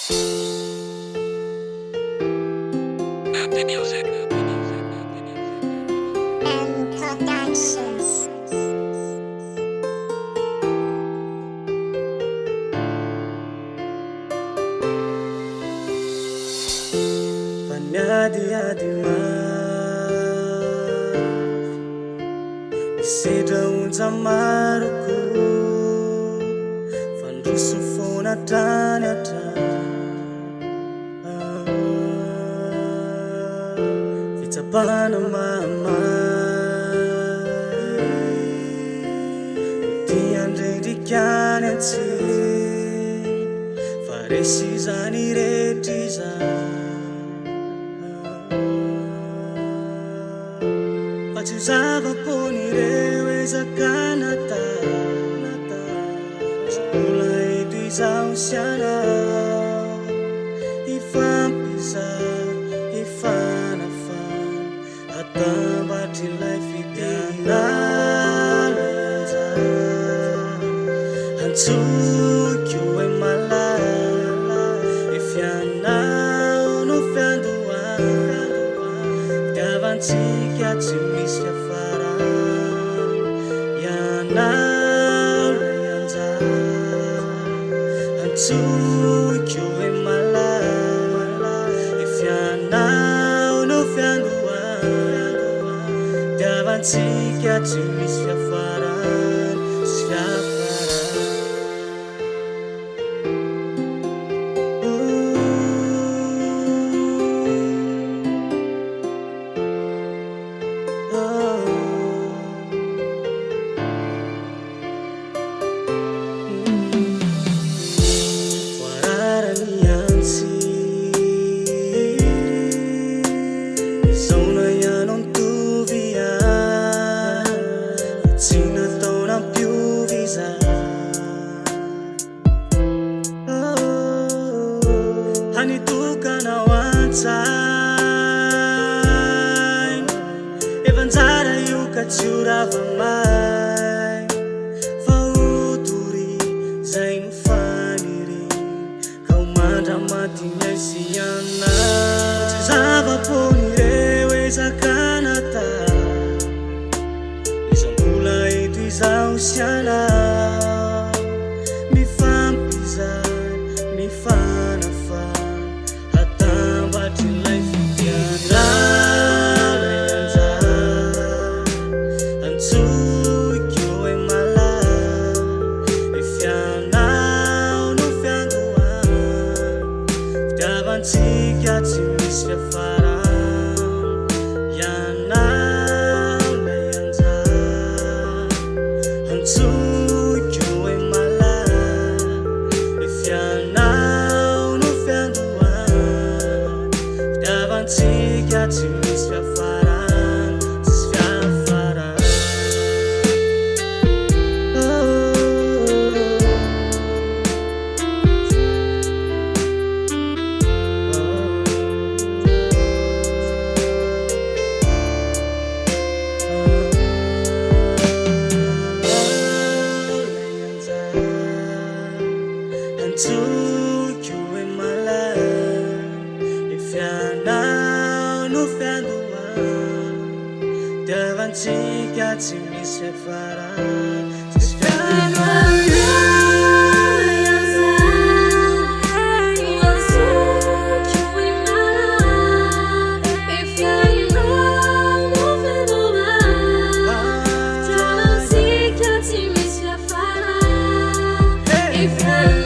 The music. and Productions. Panyadi ma Isedra unja maruku Fandusu fona tanya Vitabana mama Tiandre di chianenzi Faresi zani retiza Facciusava ponireweza kanata Sula e disausiana Ifampiza, ifanafa Atamba tilai fidiana Hantsukyo e mala Ifiana no fiandua Davanti che ci mischia farà Yana Rianza Antukyo e mala Ifiana no fiandua Davanti che ci mischia farà Hanituka na wansai Evanzara yuka churava mai Fauturi zainu faniri Kaumanda mati nyesiana Zava ponirewe zakanata Isambula itu izausiana Mifampiza, mifanafa Davanti ci mischia farà Yana Leanza Hantsukyo e mala Ifiana no fiandua Davanti ci mischia farà Antukyo e mala Ifiana no fiandua Davanti ci mischia farà If